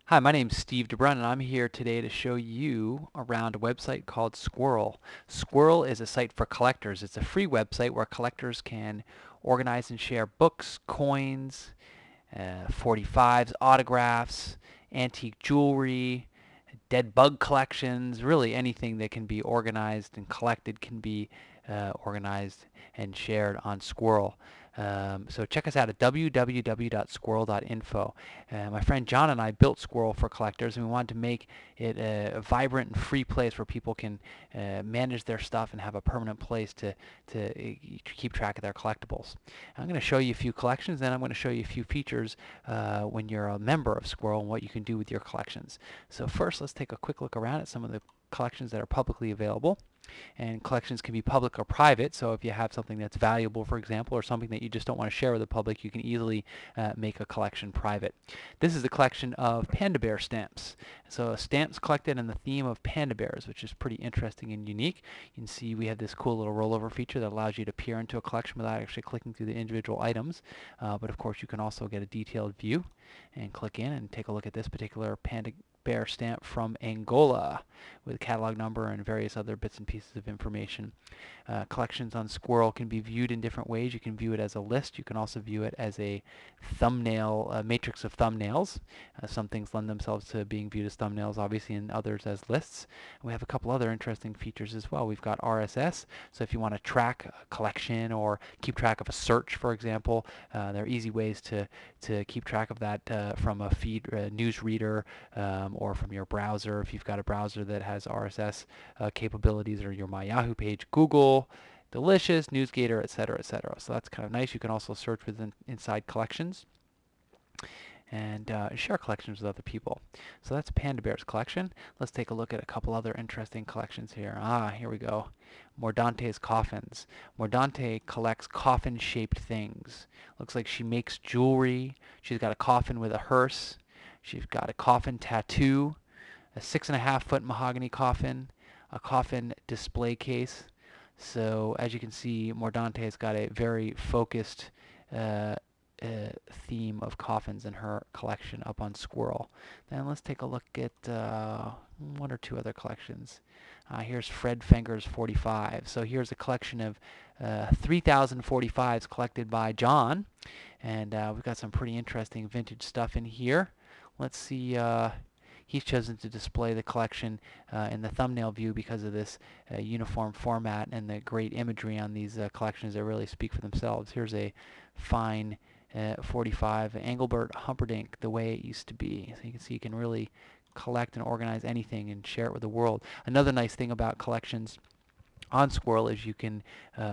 Hi, my name's Steve DeBrun, and I'm here today to show you around a website called Squirrel. Squirrel is a site for collectors. It's a free website where collectors can organize and share books, coins, 45s, autographs, antique jewelry, dead bug collections, really anything that can be organized and collected can be organized and shared on Squirrel. So check us out at www.squirrel.info. My friend John and I built Squirrel for collectors, and we wanted to make it a vibrant and free place where people can manage their stuff and have a permanent place to keep track of their collectibles. I'm going to show you a few collections, then I'm going to show you a few features when you're a member of Squirrel and what you can do with your collections. So first, let's take a quick look around at some of the collections that are publicly available. And collections can be public or private, so if you have something that's valuable, for example, or something that you just don't want to share with the public, you can easily make a collection private. This is a collection of panda bear stamps. So stamps collected in the theme of panda bears, which is pretty interesting and unique. You can see we have this cool little rollover feature that allows you to peer into a collection without actually clicking through the individual items. But of course, you can also get a detailed view and click in and take a look at this particular panda bear stamp from Angola with a catalog number and various other bits and pieces of information. Collections on Squirrel can be viewed in different ways. You can view it as a list. You can also view it as a thumbnail, matrix of thumbnails. Some things lend themselves to being viewed as thumbnails, obviously, and others as lists. And we have a couple other interesting features as well. We've got RSS, so if you want to track a collection or keep track of a search, for example, there are easy ways to keep track of that from a feed news reader or from your browser. If you've got a browser that has RSS capabilities, or your My Yahoo page, Google, Delicious, NewsGator, etc., etc. So that's kind of nice. You can also search within inside collections and share collections with other people. So that's Panda Bear's collection. Let's take a look at a couple other interesting collections here. Here we go. Mordante's coffins. Mordante collects coffin-shaped things. Looks like she makes jewelry. She's got a coffin with a hearse. She's got a coffin tattoo, a 6.5 foot mahogany coffin, a coffin display case. So as you can see, Mordante has got a very focused uh, theme of coffins in her collection up on Squirrel. Then let's take a look at one or two other collections. Here's Fred Fenger's 45. So here's a collection of 3,045s collected by John. And we've got some pretty interesting vintage stuff in here. Let's see. He's chosen to display the collection in the thumbnail view because of this uniform format and the great imagery on these collections that really speak for themselves. Here's a fine 45 Engelbert Humperdinck, The Way It Used to Be. So you can see you can really collect and organize anything and share it with the world. Another nice thing about collections on Squirrel is you can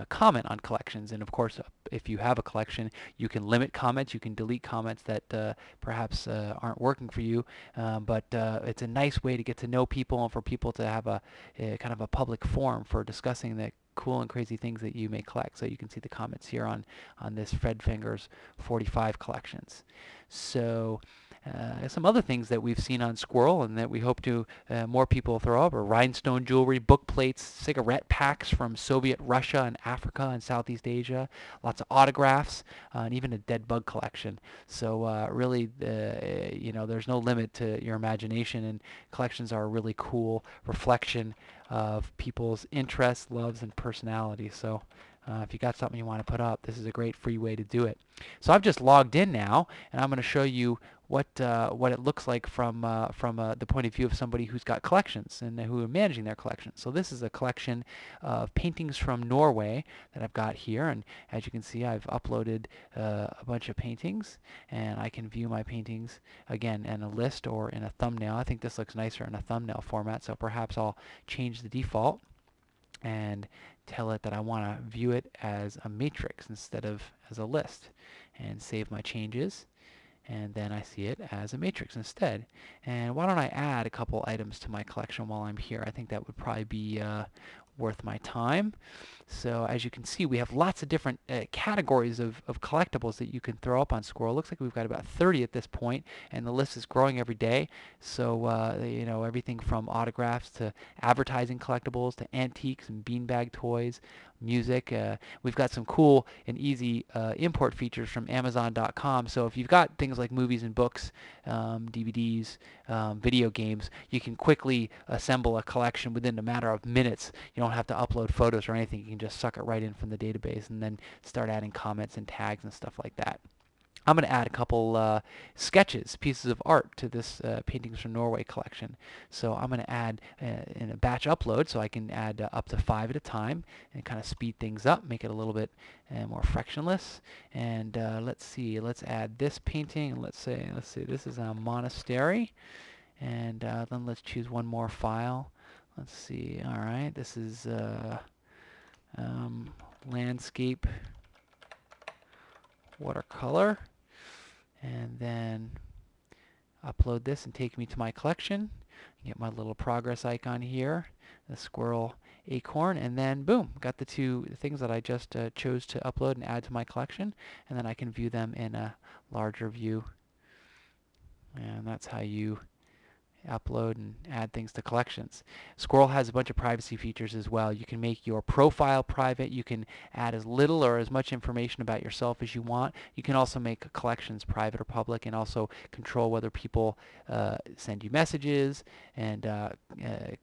comment on collections, and of course if you have a collection you can limit comments, you can delete comments that perhaps aren't working for you, but it's a nice way to get to know people and for people to have a kind of a public forum for discussing the cool and crazy things that you may collect. So you can see the comments here on this Fred Fingers 45 collections. So some other things that we've seen on Squirrel and that we hope to more people throw up are rhinestone jewelry, book plates, cigarette packs from Soviet Russia and Africa and Southeast Asia, lots of autographs, and even a dead bug collection. So really, there's no limit to your imagination, and collections are a really cool reflection of people's interests, loves, and personality. So if you got something you want to put up, this is a great free way to do it. So I've just logged in now, and I'm going to show you what it looks like from the point of view of somebody who's got collections and who are managing their collections. So this is a collection of paintings from Norway that I've got here, and as you can see, I've uploaded a bunch of paintings, and I can view my paintings again in a list or in a thumbnail. I think this looks nicer in a thumbnail format, so perhaps I'll change the default and tell it that I want to view it as a matrix instead of as a list, and save my changes, and then I see it as a matrix instead. And why don't I add a couple items to my collection while I'm here? I think that would probably be worth my time. So as you can see, we have lots of different categories of collectibles that you can throw up on Squirrel. Looks like we've got about 30 at this point, and the list is growing every day. So everything from autographs to advertising collectibles to antiques and beanbag toys, music. We've got some cool and easy import features from Amazon.com. So if you've got things like movies and books, DVDs, video games, you can quickly assemble a collection within a matter of minutes. You don't have to upload photos or anything. You can just suck it right in from the database and then start adding comments and tags and stuff like that. I'm going to add a couple sketches, pieces of art to this Paintings from Norway collection. So I'm going to add in a batch upload, so I can add up to 5 at a time and kind of speed things up, make it a little bit more frictionless. And let's see, let's add this painting. And let's see, this is a monastery. And then let's choose one more file. Let's see, all right, this is landscape watercolor. And then upload this and take me to my collection. Get my little progress icon here, the squirrel acorn, and then boom, got the two things that I just chose to upload and add to my collection, and then I can view them in a larger view. And that's how you upload and add things to collections. Squirrel has a bunch of privacy features as well. You can make your profile private. You can add as little or as much information about yourself as you want. You can also make collections private or public, and also control whether people send you messages and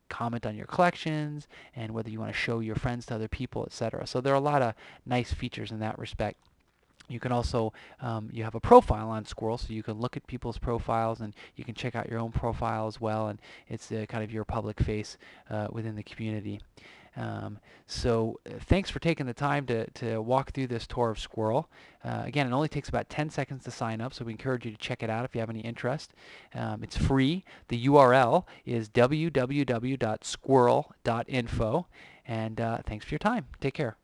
comment on your collections, and whether you want to show your friends to other people, etc. So there are a lot of nice features in that respect. You can also, you have a profile on Squirrel, so you can look at people's profiles, and you can check out your own profile as well, and it's kind of your public face within the community. Thanks for taking the time to walk through this tour of Squirrel. Again, it only takes about 10 seconds to sign up, so we encourage you to check it out if you have any interest. It's free. The URL is www.squirrel.info, and thanks for your time. Take care.